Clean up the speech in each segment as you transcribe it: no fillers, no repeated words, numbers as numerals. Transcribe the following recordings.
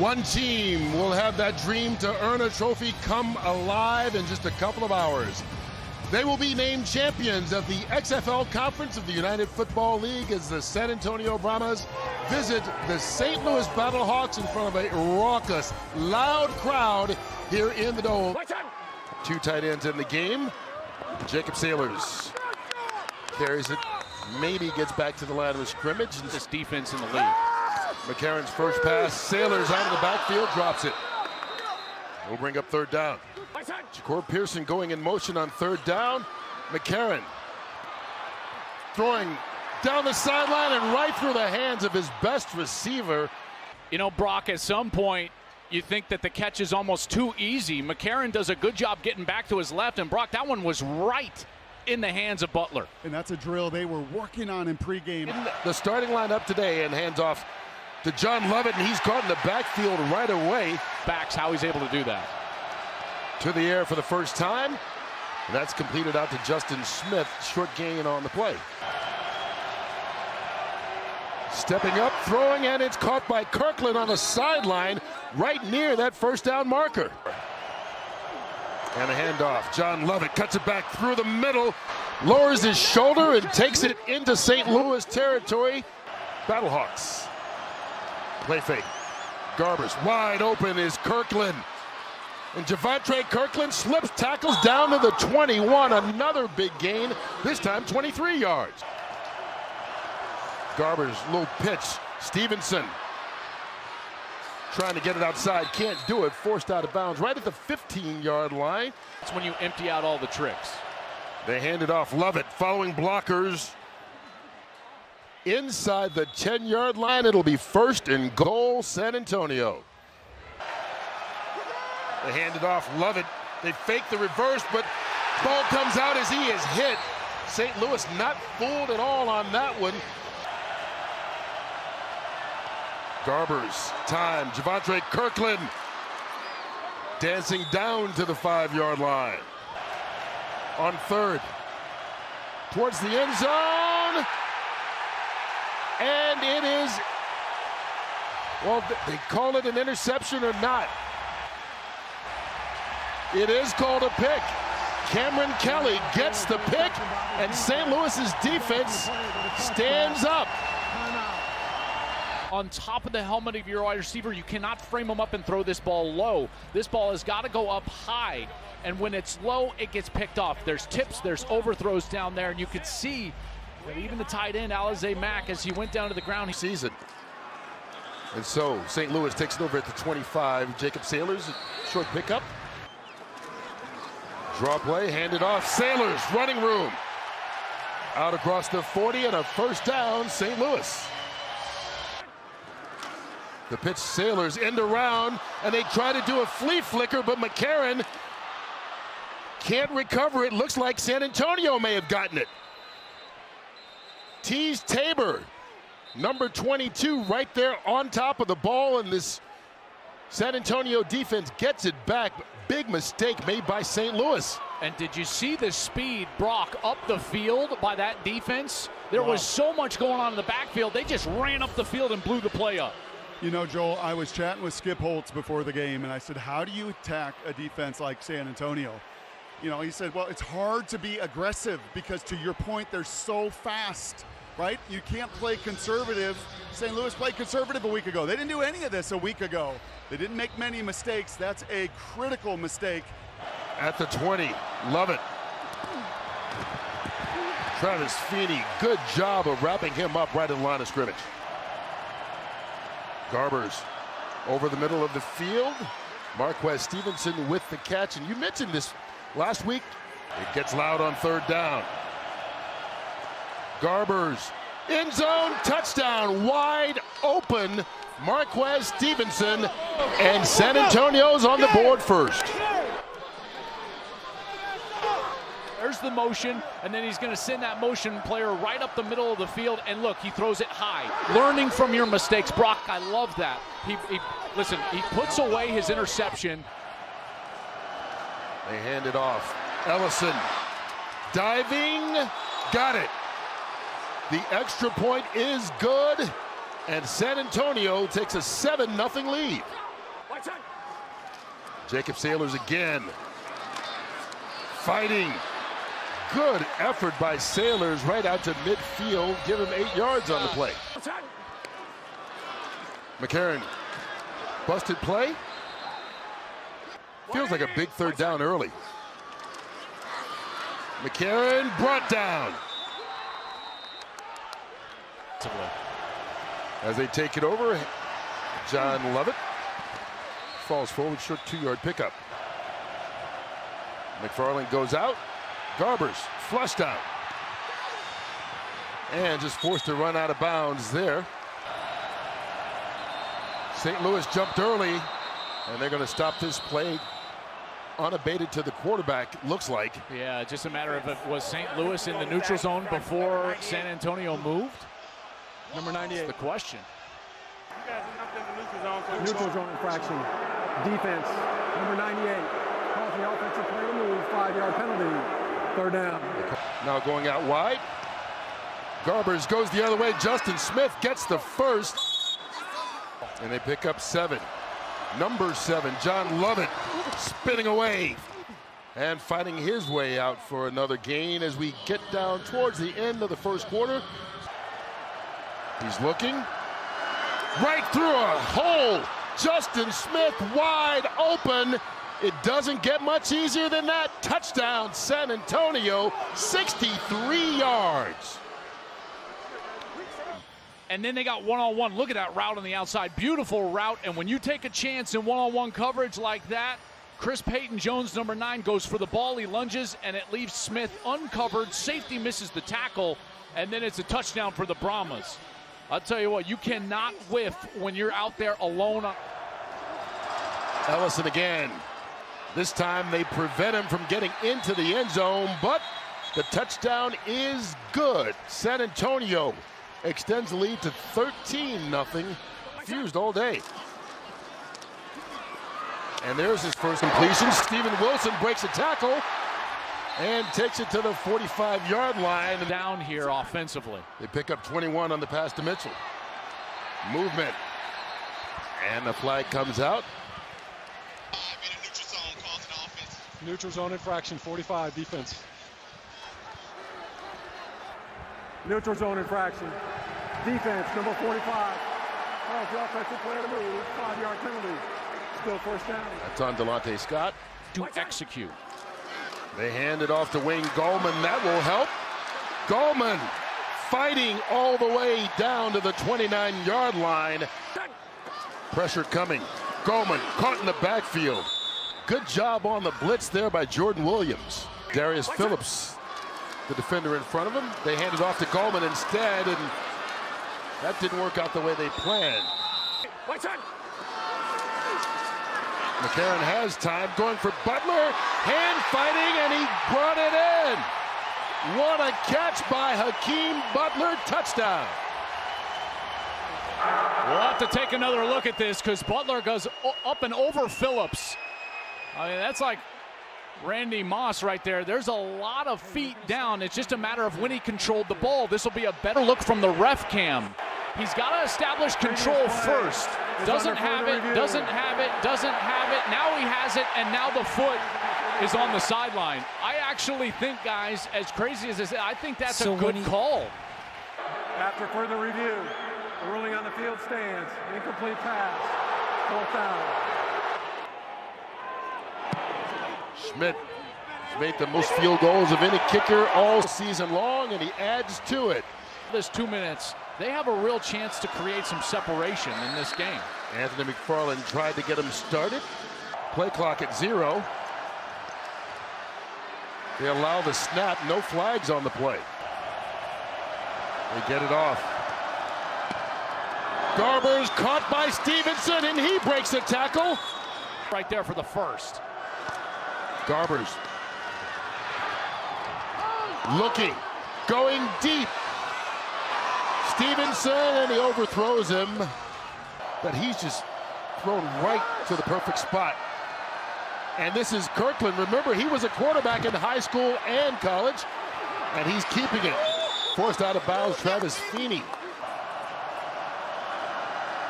One team will have that dream to earn a trophy come alive in just a couple of hours. They will be named champions of the XFL Conference of the United Football League as the San Antonio Brahmas visit the St. Louis Battlehawks in front of a raucous, loud crowd here in the Dome. Two tight ends in the game. Jacob Sailors carries it, maybe gets back to the line of scrimmage. This defense in the league. McCarron's first pass, Sailors out of the backfield, drops it. We'll bring up third down. Jacob Pearson going in motion on third down. McCarron throwing down the sideline and right through the hands of his best receiver. You know, Brock, at some point, you think that the catch is almost too easy. McCarron does a good job getting back to his left, and Brock, that one was right in the hands of Butler. And that's a drill they were working on in pregame. The starting lineup today, and hands off to John Lovett, and he's caught in the backfield right away. Backs how he's able to do that. To the air for the first time. And that's completed out to Justin Smith. Short gain on the play. Stepping up, throwing, and it's caught by Kirkland on the sideline right near that first down marker. And a handoff. John Lovett cuts it back through the middle, lowers his shoulder and takes it into St. Louis territory. Battlehawks. Play fake. Garbers wide open is Kirkland. And Javontre Kirkland slips, tackles down to the 21. Another big gain, this time 23 yards. Garbers, low pitch. Stevenson trying to get it outside, can't do it, forced out of bounds right at the 15-yard line. That's when you empty out all the tricks. They hand it off. Lovett following blockers. Inside the 10-yard line, it'll be first and goal, San Antonio. They hand it off. Lovett. They fake the reverse, but ball comes out as he is hit. St. Louis not fooled at all on that one. Garbers, time. Javontre Kirkland dancing down to the 5-yard line. On third, towards the end zone. And it is, well, they call it an interception or not. It is called a pick. Cameron Kelly gets the pick, and St. Louis's defense stands up. On top of the helmet of your wide receiver, you cannot frame him up and throw this ball low. This ball has got to go up high, and when it's low, it gets picked off. There's tips, there's overthrows down there, and you can see that even the tight end, Alize Mack, as he went down to the ground, he sees it. And so St. Louis takes it over at the 25. Jacob Sailors, short pickup. Draw play, handed off. Sailors, running room. Out across the 40 and a first down, St. Louis. The pitch, Sailors end around, and they try to do a flea flicker, but McCarron can't recover it. Looks like San Antonio may have gotten it. Tease Tabor, number 22, right there on top of the ball, and this San Antonio defense gets it back. Big mistake made by St. Louis. And did you see the speed, Brock, up the field by that defense? There was so much going on in the backfield. They just ran up the field and blew the play up. You know, Joel, I was chatting with Skip Holtz before the game, and I said, how do you attack a defense like San Antonio? You know, he said, well, it's hard to be aggressive because, to your point, they're so fast, right? You can't play conservative. St. Louis played conservative a week ago. They didn't do any of this a week ago. They didn't make many mistakes. That's a critical mistake. At the 20, Lovett. Travis Feeney, good job of wrapping him up right in the line of scrimmage. Garbers over the middle of the field. Marquez Stevenson with the catch. And you mentioned this last week. It gets loud on third down. Garbers, end zone, touchdown, wide open. Marquez Stevenson, and San Antonio's on the board first. There's the motion, and then he's going to send that motion player right up the middle of the field, and look, he throws it high. Learning from your mistakes, Brock, I love that. Listen, he puts away his interception. They hand it off. Ellison, diving, got it. The extra point is good, and San Antonio takes a 7-0 lead. Jacob Sailors again. Fighting. Good effort by Sailors right out to midfield. Give him 8 yards on the play. McCarron. Busted play. Feels like a big third down early. McCarron brought down. As they take it over, John Lovett falls forward, short 2-yard pickup. McFarland goes out. Garbers flushed out. And just forced to run out of bounds there. St. Louis jumped early, and they're going to stop this play unabated to the quarterback, looks like. Yeah, just a matter of it was St. Louis in the neutral zone before San Antonio moved. Number 98. That's the question. You guys are not in the neutral zone. So neutral zone infraction. Defense. Number 98. Calls the offensive play to move. 5-yard penalty. Third down. Now going out wide. Garbers goes the other way. Justin Smith gets the first. And they pick up 7. Number 7, John Lovett, spinning away and fighting his way out for another gain as we get down towards the end of the first quarter. He's looking right through a hole. Justin Smith wide open. It doesn't get much easier than that. Touchdown, San Antonio, 63 yards. And then they got one-on-one. Look at that route on the outside. Beautiful route. And when you take a chance in one-on-one coverage like that, Chris Payton-Jones, number 9, goes for the ball. He lunges, and it leaves Smith uncovered. Safety misses the tackle, and then it's a touchdown for the Brahmas. I'll tell you what, you cannot whiff when you're out there alone. Ellison again. This time they prevent him from getting into the end zone, but the touchdown is good. San Antonio extends the lead to 13-0. Fused all day. And there's his first completion. Steven Wilson breaks a tackle and takes it to the 45-yard line. Down here offensively. They pick up 21 on the pass to Mitchell. Movement. And the flag comes out. Neutral zone infraction, 45, defense. Neutral zone infraction. Defense, number 45. Calls the offensive player to move. 5-yard penalty. Still first down. That's on Delonte Scott. To execute. They hand it off to Wayne Gallman. That will help. Gallman fighting all the way down to the 29-yard line. Pressure coming. Gallman caught in the backfield. Good job on the blitz there by Jordan Williams. Darius Phillips, the defender in front of him. They hand it off to Gallman instead, and that didn't work out the way they planned. McCarron has time, going for Butler, hand fighting, and he brought it in. What a catch by Hakeem Butler, touchdown. We'll have to take another look at this because Butler goes up and over Phillips. I mean, that's like Randy Moss right there. There's a lot of feet down. It's just a matter of when he controlled the ball. This will be a better look from the ref cam. He's got to establish control first. Doesn't have it, doesn't have it, doesn't have it. Now he has it, and now the foot is on the sideline. I actually think, guys, as crazy as this is, I think that's a good call. After further review, the ruling on the field stands. Incomplete pass. Fourth down. Schmidt has made the most field goals of any kicker all season long, and he adds to it. This 2 minutes, they have a real chance to create some separation in this game. Anthony McFarland tried to get him started. Play clock at 0. They allow the snap, no flags on the play. They get it off. Garbers caught by Stevenson, and he breaks the tackle. Right there for the first. Garbers looking, going deep. Stevenson, and he overthrows him, but he's just thrown right to the perfect spot. And this is Kirkland. Remember, he was a quarterback in high school and college, and he's keeping it. Forced out of bounds, Travis Feeney.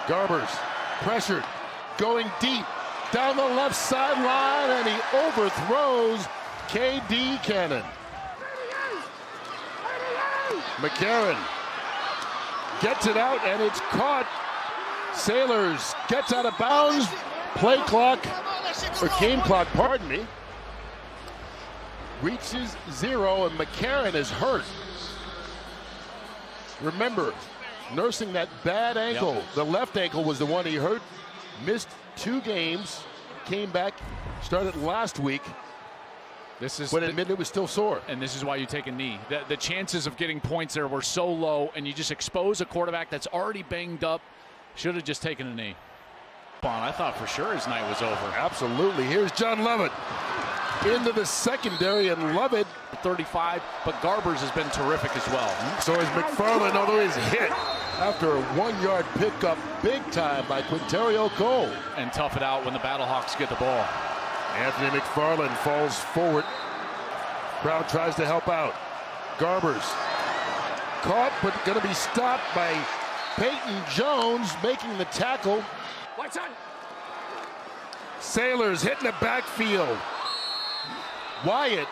Garbers pressured, going deep. down the left sideline, and he overthrows K.D. Cannon. McCarron gets it out, and it's caught. Sailors gets out of bounds. Play clock, or game clock, pardon me, reaches 0, and McCarron is hurt. Remember, nursing that bad ankle. Yep. The left ankle was the one he hurt. Missed 2 games. Came back, started last week. But admitted it was still sore. And this is why you take a knee. The chances of getting points there were so low, and you just expose a quarterback that's already banged up. Should have just taken a knee. I thought for sure his night was over. Absolutely. Here's John Lovett into the secondary, and Lovett 35, but Garbers has been terrific as well. So is McFarland, although he's hit after a 1-yard pickup big time by Quinterio Cole. And tough it out when the Battlehawks get the ball. Anthony McFarland falls forward. Crowd tries to help out. Garbers caught, but going to be stopped by Peyton Jones making the tackle. Sailors hitting the backfield. Wyatt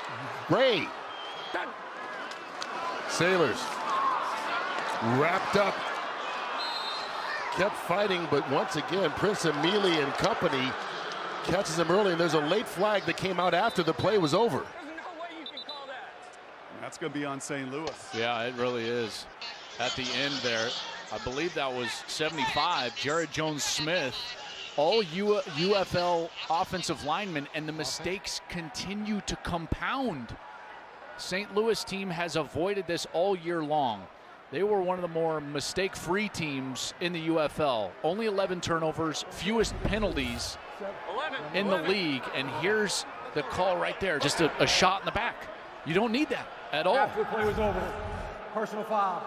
Gray. Sailors wrapped up. Kept fighting, but once again, Prince Emili and company catches him early, and there's a late flag that came out after the play was over. That's going to be on St. Louis. Yeah, it really is. At the end there, I believe that was 75, Jared Jones-Smith, all UFL offensive linemen, and the mistakes continue to compound. St. Louis team has avoided this all year long. They were one of the more mistake-free teams in the UFL. Only 11 turnovers, fewest penalties in the league, and here's the call right there. Just a shot in the back. You don't need that at all. After the play was over, personal foul,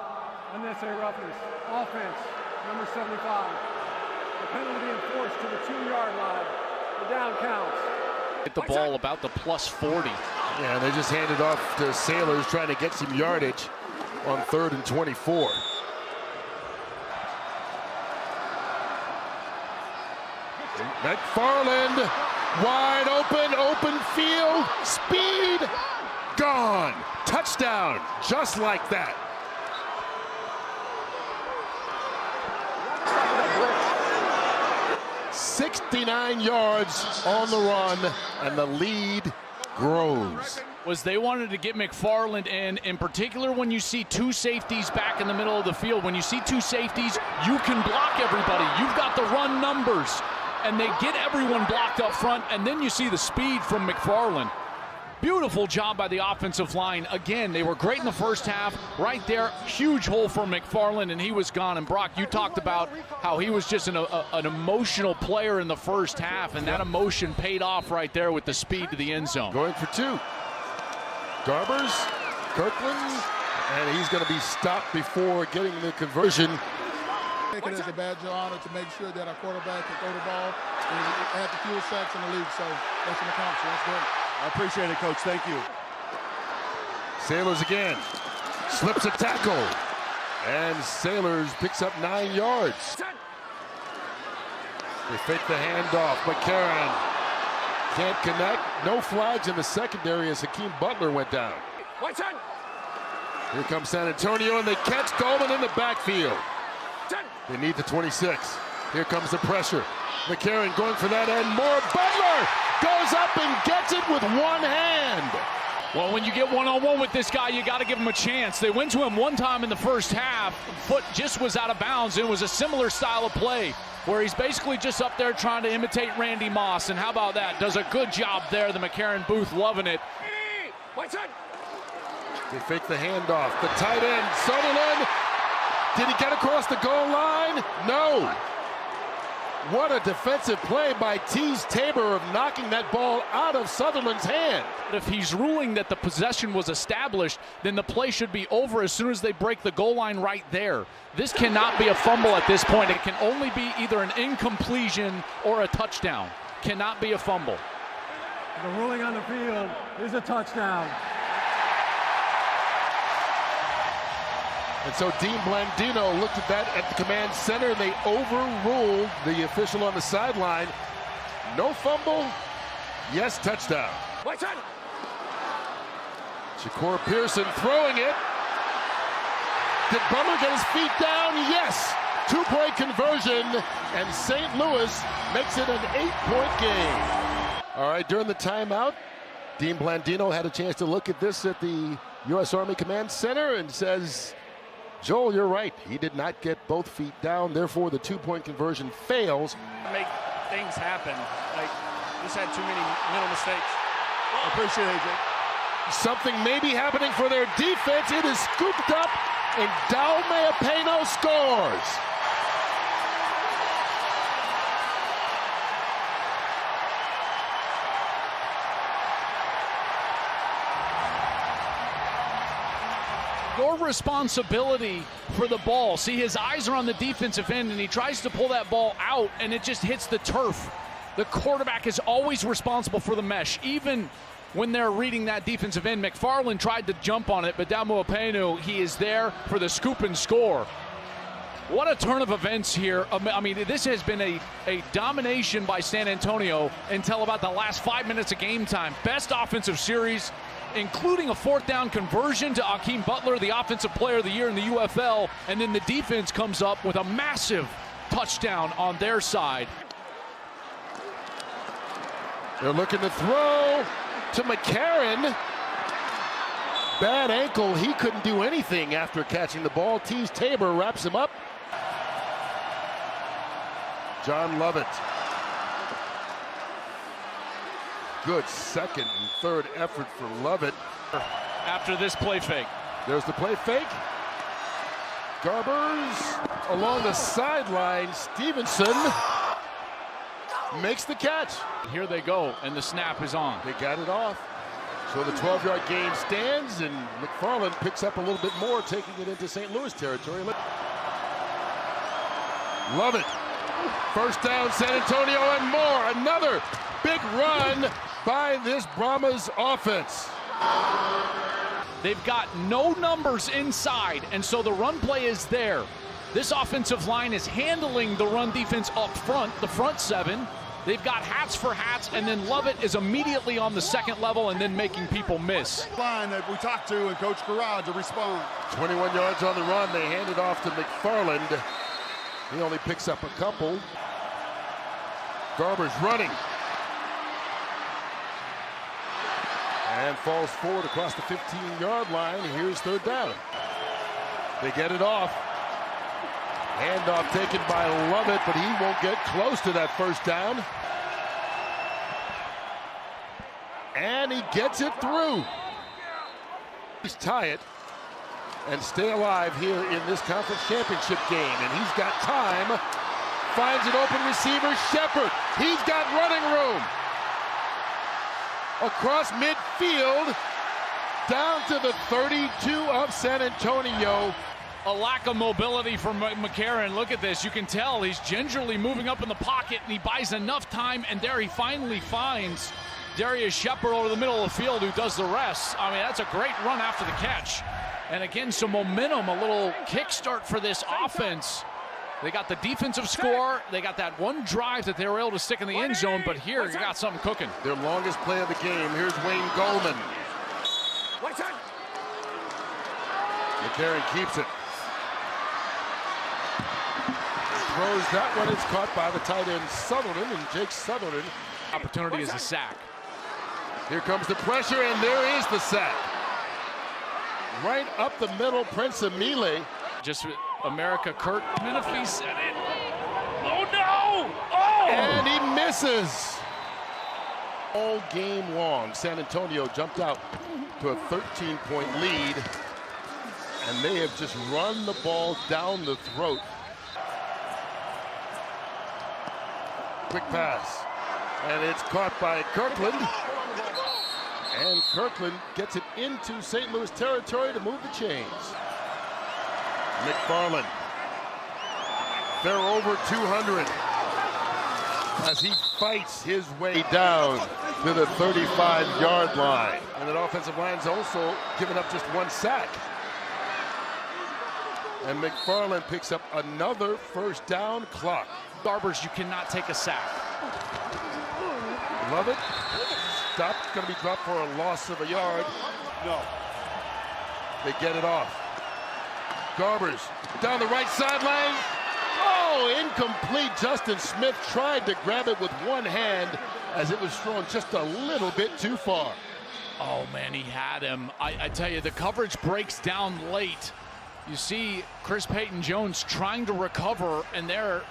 unnecessary roughness, offense, number 75. The penalty enforced to the 2-yard line. The down counts. Hit the ball about the plus 40. Yeah, they just handed off to Sailors trying to get some yardage on 3rd and 24. McFarland, wide open field, speed, gone. Touchdown, just like that. "69 yards on the run, and the lead grows." Was they wanted to get McFarland in particular when you see 2 safeties back in the middle of the field. When you see 2 safeties, you can block everybody. You've got the run numbers, and they get everyone blocked up front, and then you see the speed from McFarland. Beautiful job by the offensive line. Again, they were great in the first half. Right there, huge hole for McFarland, and he was gone. And Brock, you talked about how he was just an emotional player in the first half, and that emotion paid off right there with the speed to the end zone. Going for 2. Garbers, Kirkland, and he's going to be stopped before getting the conversion. Take it as a badge of honor to make sure that our quarterback can throw the ball and had the fewest sacks in the league. So that's an accomplishment. That's great. I appreciate it, Coach. Thank you. Sailors again. Slips a tackle. And Sailors picks up 9 yards. They fake the handoff. McCarron can't connect. No flags in the secondary as Hakeem Butler went down. Here comes San Antonio, and they catch Goldman in the backfield. They need the 26. Here comes the pressure. McCarron going for that end. More. Butler goes up and gets it with one hand. Well, when you get one-on-one with this guy, you got to give him a chance. They went to him one time in the first half. Foot just was out of bounds. It was a similar style of play where he's basically just up there trying to imitate Randy Moss. And how about that? Does a good job there. The McCarron booth loving it. They fake the handoff. The tight end, Sutherland. Did he get across the goal line? No. What a defensive play by Tease Tabor of knocking that ball out of Sutherland's hand. But if he's ruling that the possession was established, then the play should be over as soon as they break the goal line right there. This cannot be a fumble at this point. It can only be either an incompletion or a touchdown. Cannot be a fumble. The ruling on the field is a touchdown. And so Dean Blandino looked at that at the command center, and they overruled the official on the sideline. No fumble. Yes, touchdown. Shakur Pearson throwing it. Did Butler get his feet down? Yes. 2-point conversion, and St. Louis makes it an 8-point game. All right, during the timeout, Dean Blandino had a chance to look at this at the U.S. Army Command Center and says, Joel, you're right. He did not get both feet down. Therefore, the 2-point conversion fails. Make things happen. Like, just had too many mental mistakes. I appreciate it, AJ. Something may be happening for their defense. It is scooped up, and Daume Apeno scores. Your responsibility for the ball. See, his eyes are on the defensive end, and he tries to pull that ball out, and it just hits the turf. The quarterback is always responsible for the mesh, even when they're reading that defensive end. McFarland tried to jump on it, but Daume Apeno, he is there for the scoop and score. What a turn of events here. I mean, this has been a domination by San Antonio until about the last 5 minutes of game time. Best offensive series, including a 4th down conversion to Akeem Butler, the offensive player of the year in the UFL, and then the defense comes up with a massive touchdown on their side. They're looking to throw to McCarron. Bad ankle. He couldn't do anything after catching the ball. Tease Tabor wraps him up. John Lovett. Good second and third effort for Lovett. After this play fake. There's the play fake. Garbers along the sideline. Stevenson makes the catch. Here they go, and the snap is on. They got it off. So the 12-yard gain stands, and McFarland picks up a little bit more, taking it into St. Louis territory. Lovett. First down, San Antonio, and more. Another big run by this Brahmas offense. They've got no numbers inside, and so the run play is there. This offensive line is handling the run defense up front, the front 7. They've got hats for hats, and then Lovett is immediately on the second level and then making people miss. Line that we talked to and Coach Garage to respond. 21 yards on the run. They hand it off to McFarland. He only picks up a couple. Garber's running. And falls forward across the 15-yard line. Here's 3rd down. They get it off. Handoff taken by Lovett, but he won't get close to that 1st down. And he gets it through. He's tie it and stay alive here in this conference championship game. And he's got time. Finds an open receiver, Shepard. He's got running room. Across midfield, down to the 32 of San Antonio. A lack of mobility for McCarron. Look at this. You can tell he's gingerly moving up in the pocket, and he buys enough time, and there he finally finds Darius Shepard over the middle of the field, who does the rest. I mean, that's a great run after the catch. And again, some momentum, a little kickstart for this offense. They got the defensive score. They got that one drive that they were able to stick in the end zone, but here you got something cooking. Their longest play of the game. Here's Wayne Goldman. McCarron keeps it. Throws that one. It's caught by the tight end Sutherland, and Jake Sutherland. Opportunity is a sack. Here comes the pressure, and there is the sack. Right up the middle, Prince Emile. Just America, Kurt Menifee said it. Oh no! Oh! And he misses. All game long, San Antonio jumped out to a 13-point lead, and they have just run the ball down the throat. Quick pass, and it's caught by Kirkland. And Kirkland gets it into St. Louis territory to move the chains. McFarland. They're over 200 as he fights his way down to the 35-yard line. And that offensive line's also given up just one sack. And McFarland picks up another 1st down clock. Garbers, you cannot take a sack. Love it. Stop. It's going to be dropped for a loss of a yard. No. They get it off. Garbers down the right sideline. Oh, incomplete. Justin Smith tried to grab it with one hand as it was thrown just a little bit too far. Oh, man, he had him. I tell you, the coverage breaks down late. You see Chris Payton-Jones trying to recover, and they're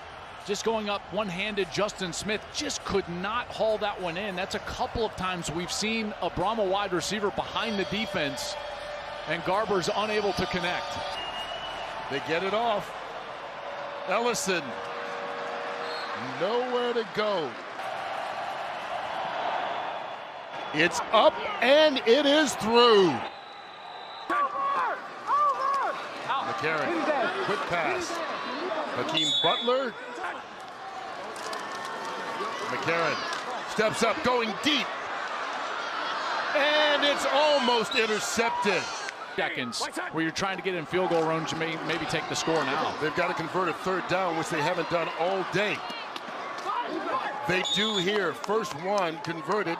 just going up one-handed. Justin Smith just could not haul that one in. That's a couple of times we've seen a Brahma wide receiver behind the defense, and Garber's unable to connect. They get it off. Ellison, nowhere to go. It's up, and it is through. McCarron, quick pass. Hakeem Butler. McCarron steps up, going deep. And it's almost intercepted. Seconds where you're trying to get in field goal range, maybe take the score now. They've got to convert a third down, which they haven't done all day. They do here. First one converted.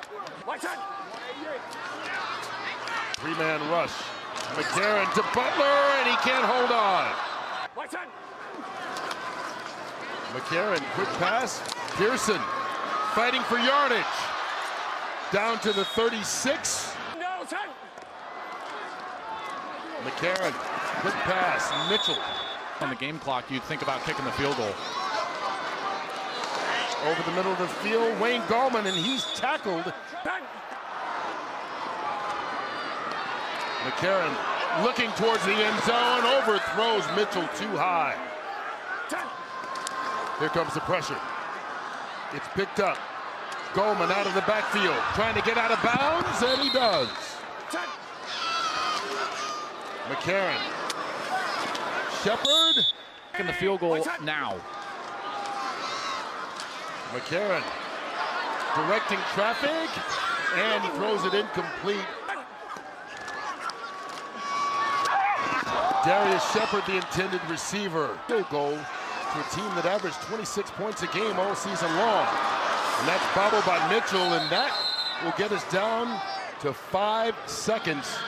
Three-man rush. McCarron to Butler, and he can't hold on. McCarron, quick pass. Pearson fighting for yardage. Down to the 36. McCarron, quick pass. Mitchell. On the game clock, you'd think about kicking the field goal. Over the middle of the field, Wayne Gallman, and he's tackled. McCarron looking towards the end zone, overthrows Mitchell too high. Here comes the pressure. It's picked up. Gallman out of the backfield, trying to get out of bounds, and he does. McCarron. Shepard. In the field goal now. McCarron directing traffic, and he throws it incomplete. Darius Shepard, the intended receiver. Field goal to a team that averaged 26 points a game all season long. And that's bobbled by Mitchell, and that will get us down to 5 seconds.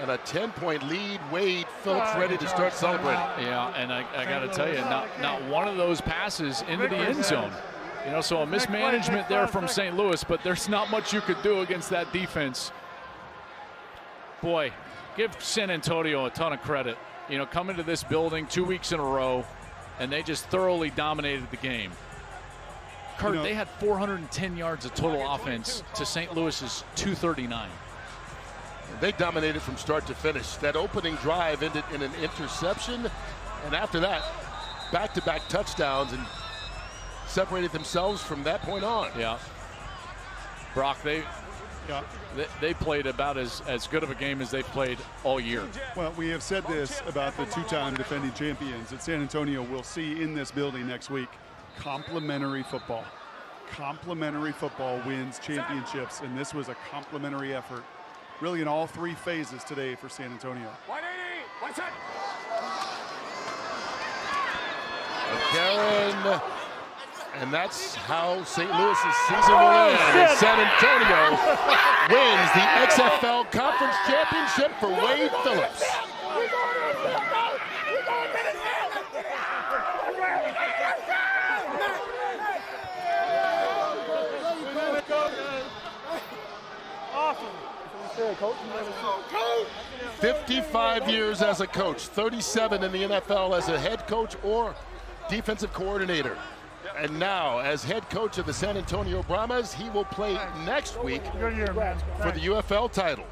And a 10-point lead. Wade Phillips ready to start celebrating. Yeah, and I got to tell you, not one of those passes into the end zone. You know, so a mismanagement there from St. Louis, but there's not much you could do against that defense. Boy, give San Antonio a ton of credit. You know, coming to this building 2 weeks in a row, and they just thoroughly dominated the game. Kurt, they had 410 yards of total offense to St. Louis's 239. They dominated from start to finish. That opening drive ended in an interception, and after that, back-to-back touchdowns, and separated themselves from that point on. Yeah. Brock, they played about as good of a game as they've played all year. Well, we have said this about the two-time defending champions that San Antonio will see in this building next week. Complementary football. Complementary football wins championships, and this was a complementary effort really in all three phases today for San Antonio. McCarron, and that's how St. Louis's season will end. And San Antonio wins the XFL Conference Championship for Wade Phillips. Awesome. 55 years as a coach, 37 in the NFL as a head coach or defensive coordinator. And now, as head coach of the San Antonio Brahmas, he will play next week for the UFL title.